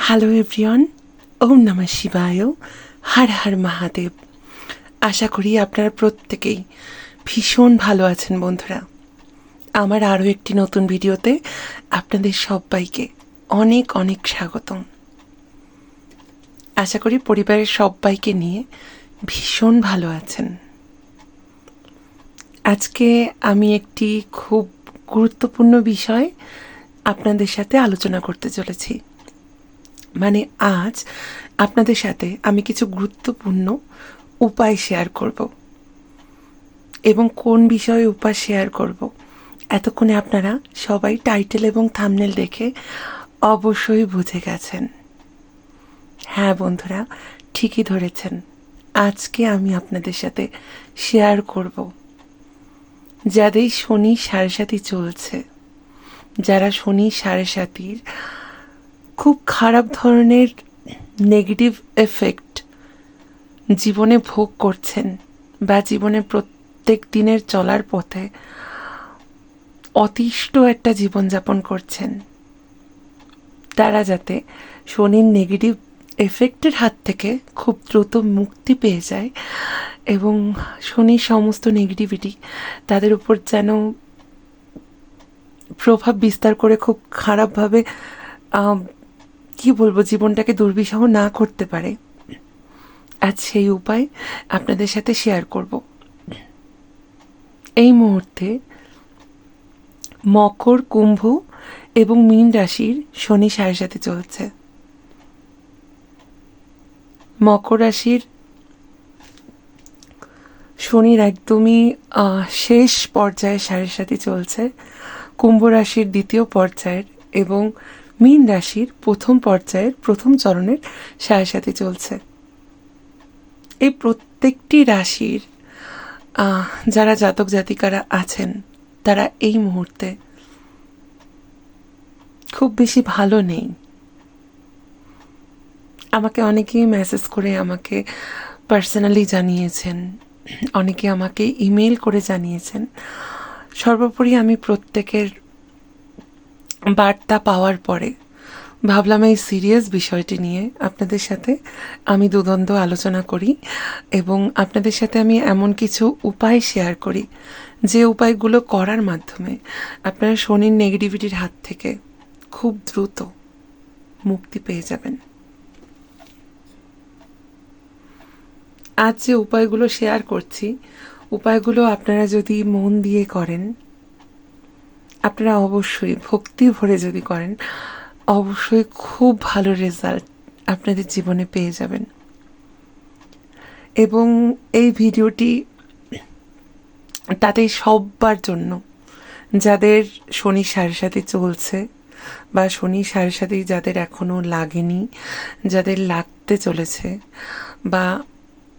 Hello everyone, ওম নমঃ শিবায়, হর হর মহাদেব। আশা করি আপনারা প্রত্যেকেই ভীষণ ভালো আছেন বন্ধুরা। আমার আরও একটি নতুন ভিডিওতে আপনাদের সবাইকে অনেক অনেক স্বাগতম। আশা করি পরিবারের সবাইকে নিয়ে ভীষণ ভালো আছেন। আজকে আমি একটি খুব গুরুত্বপূর্ণ বিষয় আপনাদের সাথে আলোচনা করতে চলেছি। মানে আজ আপনাদের সাথে আমি কিছু গুরুত্বপূর্ণ উপায় শেয়ার করব, এবং কোন বিষয়ে উপায় শেয়ার করব এতক্ষণে আপনারা সবাই টাইটেল এবং থাম্বনেল দেখে অবশ্যই বুঝে গেছেন। হ্যাঁ বন্ধুরা, ঠিকই ধরেছেন। আজকে আমি আপনাদের সাথে শেয়ার করব যাদের শনি সাড়ে সাতি চলছে, যারা শনি সাড়ে সাতির খুব খারাপ ধরনের নেগেটিভ এফেক্ট জীবনে ভোগ করছেন, বা জীবনে প্রত্যেক দিনের চলার পথে অতিষ্ঠ একটা জীবনযাপন করছেন, তারা যাতে শনির নেগেটিভ এফেক্টের হাত থেকে খুব দ্রুত মুক্তি পেয়ে যায় এবং শনির সমস্ত নেগেটিভিটি তাদের উপর যেন প্রভাব বিস্তার করে খুব খারাপভাবে কি বলবো, জীবনটাকে দুর্বিষহ না করতে পারে, আজ সেই উপায় আপনাদের সাথে শেয়ার করব। এই মুহূর্তে মকর, কুম্ভ এবং মীন রাশির শনি সাড়ে সাথে চলছে। মকর রাশির শনির একদমই শেষ পর্যায়ে সাড়ে সাথে চলছে, কুম্ভ রাশির দ্বিতীয় পর্যায়ের এবং মীন রাশির প্রথম পর্যায়ের প্রথম চরণের সাড়ে সাথে চলছে। এই প্রত্যেকটি রাশির যারা জাতক জাতিকারা আছেন তারা এই মুহূর্তে খুব বেশি ভালো নেই। আমাকে অনেকেই মেসেজ করে আমাকে পার্সোনালি জানিয়েছেন, অনেকে আমাকে ইমেল করে জানিয়েছেন। সর্বোপরি আমি প্রত্যেকের বার্তা পাওয়ার পরে ভাবলাম এই সিরিয়াস বিষয়টি নিয়ে আপনাদের সাথে আমি দুদ্বন্দ্ব আলোচনা করি এবং আপনাদের সাথে আমি এমন কিছু উপায় শেয়ার করি যে উপায়গুলো করার মাধ্যমে আপনারা শনির নেগেটিভিটির হাত থেকে খুব দ্রুত মুক্তি পেয়ে যাবেন। আজ যে উপায়গুলো শেয়ার করছি, উপায়গুলো আপনারা যদি মন দিয়ে করেন, আপনারা অবশ্যই ভক্তি ভরে যদি করেন, অবশ্যই খুব ভালো রেজাল্ট আপনাদের জীবনে পেয়ে যাবেন। এবং এই ভিডিওটি তাদের সবার জন্য যাদের শনি সাড়ে সাথে চলছে, বা শনি সাড়ে সাথে যাদের এখনও লাগেনি, যাদের লাগতে চলেছে, বা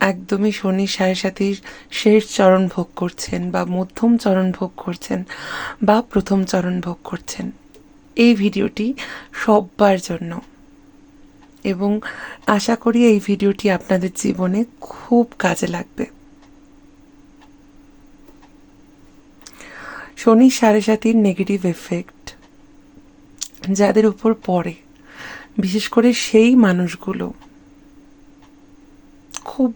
একদমই শনি সাড়ে সাতির শেষ চরণ ভোগ করছেন, বা মধ্যম চরণ ভোগ করছেন, বা প্রথম চরণ ভোগ করছেন, এই ভিডিওটি সবার জন্য। এবং আশা করি এই ভিডিওটি আপনাদের জীবনে খুব কাজে লাগবে। শনি সাড়ে সাতির নেগেটিভ এফেক্ট যাদের উপর পড়ে, বিশেষ করে সেই মানুষগুলো খুব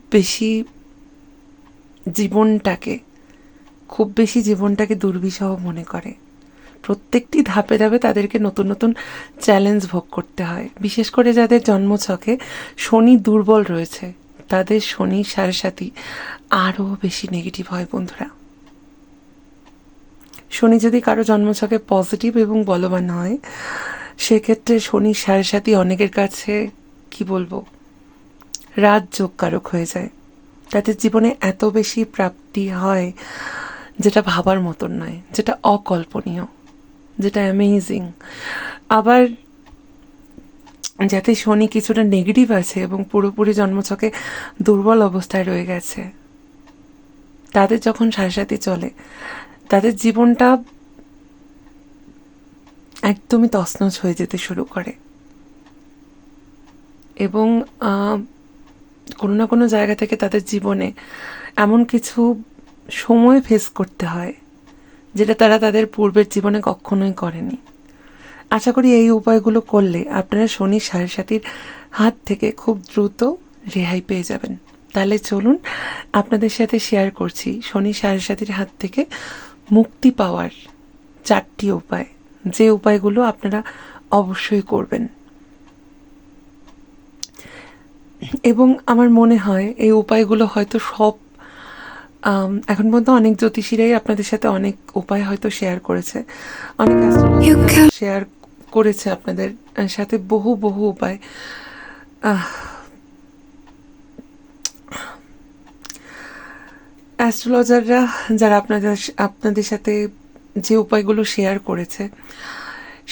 বেশি জীবনটাকে দুর্বিষহ মনে করে। প্রত্যেকটি ধাপে ধাপে তাদেরকে নতুন নতুন চ্যালেঞ্জ ভোগ করতে হয়। বিশেষ করে যাদের জন্মছকে শনি দুর্বল রয়েছে, তাদের শনি সাড়ে সাতি আরও বেশি নেগেটিভ হয় বন্ধুরা। শনি যদি কারো জন্মছকে পজিটিভ এবং বলবান হয়, সেক্ষেত্রে শনি সাড়ে সাতি অনেকের কাছে কি বলবো, রাজযোগ কারক হয়ে যায়। তাদের জীবনে এত বেশি প্রাপ্তি হয় যেটা ভাবার মতন নয়, যেটা অকল্পনীয়, যেটা অ্যামেজিং। আবার যাতে শনি কিছুটা নেগেটিভ আছে এবং পুরোপুরি জন্মছকে দুর্বল অবস্থায় রয়ে গেছে, তাদের যখন সাড়ে সাতি চলে, তাদের জীবনটা একদমই তছনছ হয়ে যেতে শুরু করে এবং কোনো না কোনো জায়গা থেকে তাদের জীবনে এমন কিছু সময় ফেস করতে হয় যেটা তারা তাদের পূর্বের জীবনে কখনোই করেনি। আশা করি এই উপায়গুলো করলে আপনারা শনির সাড়ে হাত থেকে খুব দ্রুত রেহাই পেয়ে যাবেন। তাহলে চলুন আপনাদের সাথে শেয়ার করছি শনি সাড়ে হাত থেকে মুক্তি পাওয়ার 4টি উপায়, যে উপায়গুলো আপনারা অবশ্যই করবেন। এবং আমার মনে হয় এই উপায়গুলো হয়তো সব এখন পর্যন্ত অনেক জ্যোতিষীরাই আপনাদের সাথে অনেক উপায় হয়তো শেয়ার করেছে, অনেক শেয়ার করেছে আপনাদের সাথে বহু বহু উপায়। অ্যাস্ট্রোলজাররা যারা আপনাদের সাথে যে উপায়গুলো শেয়ার করেছে,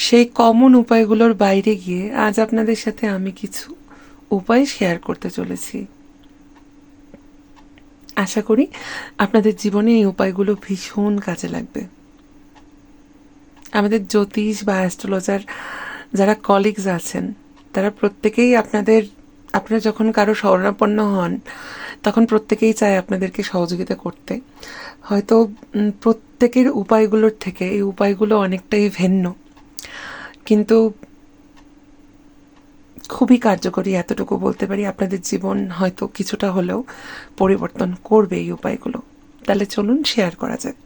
সেই কমন উপায়গুলোর বাইরে গিয়ে আজ আপনাদের সাথে আমি কিছু উপায় শেয়ার করতে চলেছি। আশা করি আপনাদের জীবনে এই উপায়গুলো ভীষণ কাজে লাগবে। আমাদের জ্যোতিষ বা অ্যাস্ট্রোলজার যারা কলিগস আছেন, তারা প্রত্যেকেই আপনারা যখন কারো শরণাপন্ন হন, তখন প্রত্যেকেই চায় আপনাদেরকে সহযোগিতা করতে। হয়তো প্রত্যেকের উপায়গুলোর থেকে এই উপায়গুলো অনেকটাই ভিন্ন, কিন্তু খুবই কার্যকরী, এতটুকু বলতে পারি। আপনাদের জীবন হয়তো কিছুটা হলেও পরিবর্তন করবে এই উপায়গুলো। তাহলে চলুন শেয়ার করা যাক।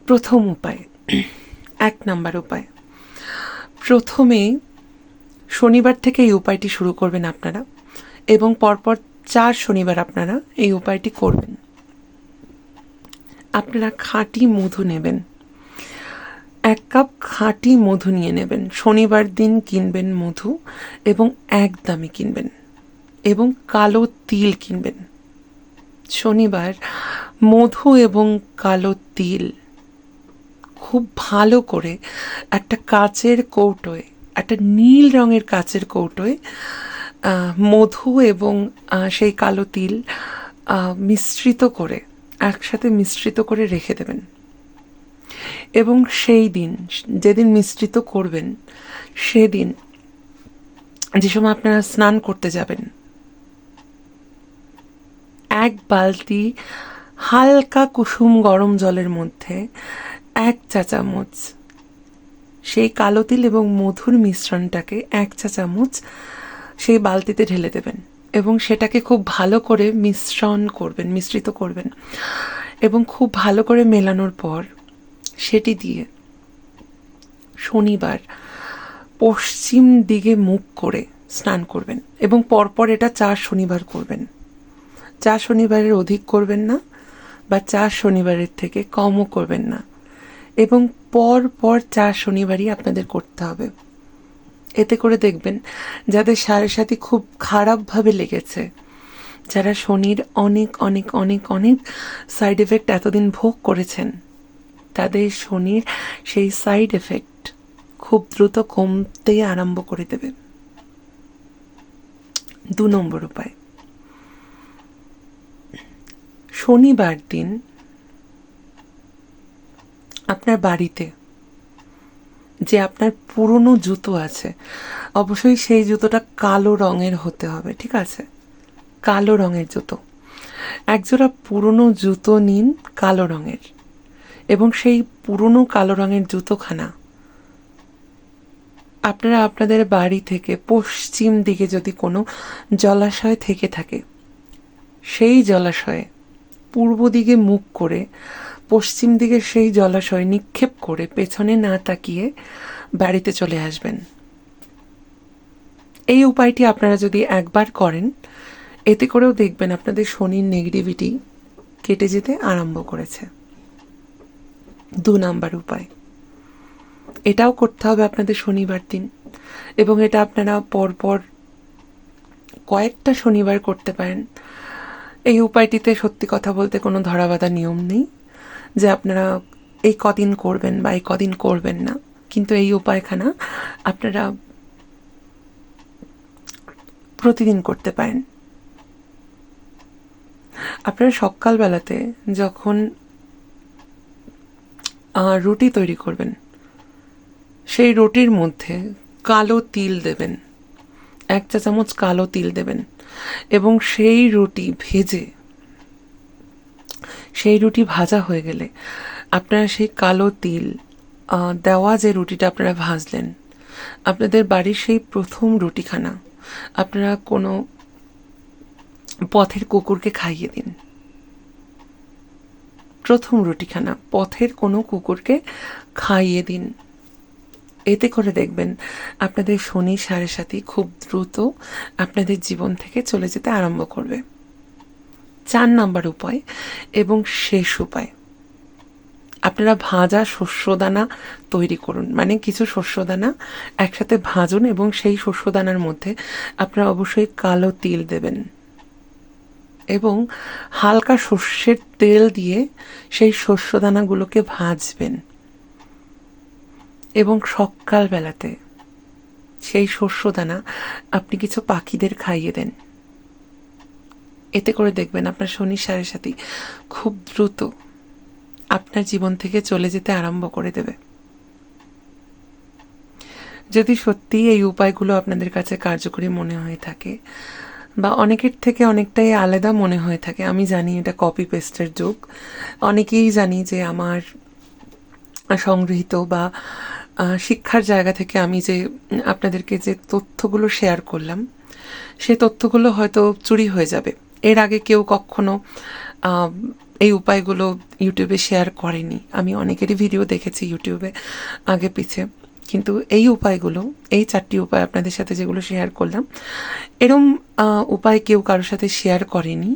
প্রথম উপায়, 1 নাম্বার উপায়। প্রথমেই শনিবার থেকে এই উপায়টি শুরু করবেন আপনারা, এবং পরপর 4 শনিবার আপনারা এই উপায়টি করবেন। আপনারা খাঁটি মধু নেবেন, 1 কাপ খাঁটি মধু নিয়ে নেবেন। শনিবার দিন কিনবেন মধু, এবং একদমই কিনবেন, এবং কালো তিল কিনবেন। শনিবার মধু এবং কালো তিল খুব ভালো করে একটা কাচের কৌটোয়, একটা নীল রঙের কাচের কৌটোয় মধু এবং সেই কালো তিল মিশ্রিত করে, একসাথে মিশ্রিত করে রেখে দেবেন। এবং সেই দিন, যেদিন মিশ্রিত করবেন, সেদিন যে সময় আপনারা স্নান করতে যাবেন, 1 বালতি হালকা কুসুম গরম জলের মধ্যে 1 চা চামচ সেই কালো তিল এবং মধুর মিশ্রণটাকে 1 চা চামচ সেই বালতিতে ঢেলে দেবেন, এবং সেটাকে খুব ভালো করে মিশ্রিত করবেন। এবং খুব ভালো করে মেলানোর পর সেটি দিয়ে শনিবার পশ্চিম দিকে মুখ করে স্নান করবেন, এবং পরপর এটা 4 শনিবার করবেন। 4 শনিবারের অধিক করবেন না, বা 4 শনিবারের থেকে কমও করবেন না, এবং পর 4 শনিবারই আপনাদের করতে হবে। এতে করে দেখবেন যাদের সাড়ে খুব খারাপভাবে লেগেছে, যারা শনির অনেক অনেক অনেক অনেক সাইড এফেক্ট এতদিন ভোগ করেছেন, তাদের শনির সেই সাইড এফেক্ট খুব দ্রুত কমতে আরম্ভ করে দেবে। 2 নম্বর উপায়, শনিবার দিন আপনার বাড়িতে যে আপনার পুরনো জুতো আছে, অবশ্যই সেই জুতোটা কালো রঙের হতে হবে, ঠিক আছে? কালো রঙের জুতো, 1 জোড়া পুরনো জুতো নিন কালো রঙের, এবং সেই পুরনো কালো রঙের জুতোখানা আপনারা আপনাদের বাড়ি থেকে পশ্চিম দিকে যদি কোনো জলাশয় থেকে থাকে, সেই জলাশয়ে পূর্ব দিকে মুখ করে পশ্চিম দিকে সেই জলাশয় নিক্ষেপ করে পেছনে না তাকিয়ে বাড়িতে চলে আসবেন। এই উপায়টি আপনারা যদি একবার করেন, এতে করেও দেখবেন আপনাদের শনির নেগেটিভিটি কেটে যেতে আরম্ভ করেছে। 2 নাম্বার উপায়, এটাও করতে হবে আপনাদের শনিবার দিন, এবং এটা আপনারা পরপর কয়েকটা শনিবার করতে পারেন। এই উপায়টিতে সত্যি কথা বলতে কোনো ধরাবাঁধা নিয়ম নেই যে আপনারা এই কদিন করবেন বা এই কদিন করবেন না, কিন্তু এই উপায়খানা আপনারা প্রতিদিন করতে পারেন। আপনারা সকালবেলাতে যখন রুটি তৈরি করবেন, সেই রুটির মধ্যে কালো তিল দেবেন, 1 চা চামচ কালো তিল দেবেন, এবং সেই রুটি ভাজা হয়ে গেলে আপনারা সেই কালো তিল দেওয়া যে রুটিটা আপনারা ভাজলেন, আপনাদের বাড়ির সেই প্রথম রুটিখানা আপনারা কোনো পথের কুকুরকে খাইয়ে দিন। প্রথম রুটিখানা পথের কোনো কুকুরকে খাইয়ে দিন। এতে করে দেখবেন আপনাদের শনি সাড়ে সাথী খুব দ্রুত আপনাদের জীবন থেকে চলে যেতে আরম্ভ করবে। 4 নাম্বার উপায় এবং শেষ উপায়, আপনারা ভাজা শস্যদানা তৈরি করুন। মানে কিছু শস্যদানা একসাথে ভাজুন এবং সেই শস্যদানার মধ্যে আপনারা অবশ্যই কালো তিল দেবেন এবং হালকা সর্ষের তেল দিয়ে সেই শস্যদানাগুলোকে ভাজবেন এবং সকালবেলাতে সেই শস্যদানা আপনি কিছু পাখিদের খাইয়ে দেন। এতে করে দেখবেন আপনার শনি সাড়ে সাথী খুব দ্রুত আপনার জীবন থেকে চলে যেতে আরম্ভ করে দেবে। যদি সত্যিই এই উপায়গুলো আপনাদের কাছে কার্যকরী মনে হয়ে থাকে বা অনেকের থেকে অনেকটাই আলাদা মনে হয়ে থাকে, আমি জানি এটা কপি পেস্টের যুগ, অনেকেই জানি যে আমার সংগৃহীত বা শিক্ষার জায়গা থেকে আমি যে আপনাদেরকে যে তথ্যগুলো শেয়ার করলাম সেই তথ্যগুলো হয়তো চুরি হয়ে যাবে। এর আগে কেউ কখনো এই উপায়গুলো ইউটিউবে শেয়ার করেনি। আমি অনেকেরই ভিডিও দেখেছি ইউটিউবে আগে পিছে, কিন্তু এই উপায়গুলো, এই 4টি উপায় আপনাদের সাথে যেগুলো শেয়ার করলাম, এরম উপায় কেউ কারোর সাথে শেয়ার করেনি।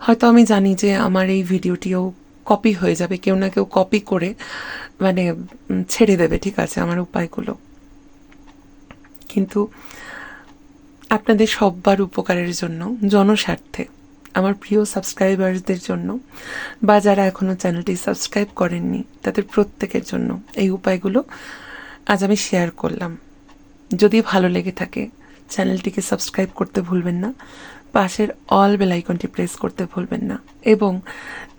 হয়তো আমি জানি যে আমার এই ভিডিওটিও কপি হয়ে যাবে, কেউ না কেউ কপি করে মানে ছেড়ে দেবে, ঠিক আছে, আমার উপায়গুলো। কিন্তু আপনাদের সব্বার উপকারের জন্য, জনস্বার্থে, আমার প্রিয় সাবস্ক্রাইবারদের জন্য বা যারা এখনও চ্যানেলটি সাবস্ক্রাইব করেননি তাদের প্রত্যেকের জন্য এই উপায়গুলো আজ আমি শেয়ার করলাম। যদি ভালো লেগে থাকে চ্যানেলটিকে সাবস্ক্রাইব করতে ভুলবেন না, পাশের অল বেল আইকনটি প্রেস করতে ভুলবেন না এবং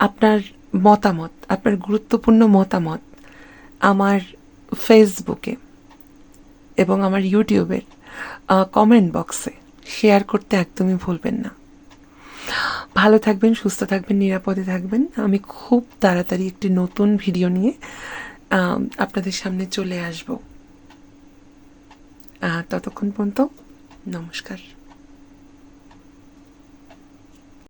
আপনার মতামত, আপনার গুরুত্বপূর্ণ মতামত আমার ফেসবুকে এবং আমার ইউটিউবের কমেন্ট বক্সে শেয়ার করতে একদমই ভুলবেন না। ভালো থাকবেন, সুস্থ থাকবেন, নিরাপদে থাকবেন। আমি খুব তাড়াতাড়ি একটি নতুন ভিডিও নিয়ে আপনাদের সামনে চলে আসব। ততক্ষণ পর্যন্ত নমস্কার।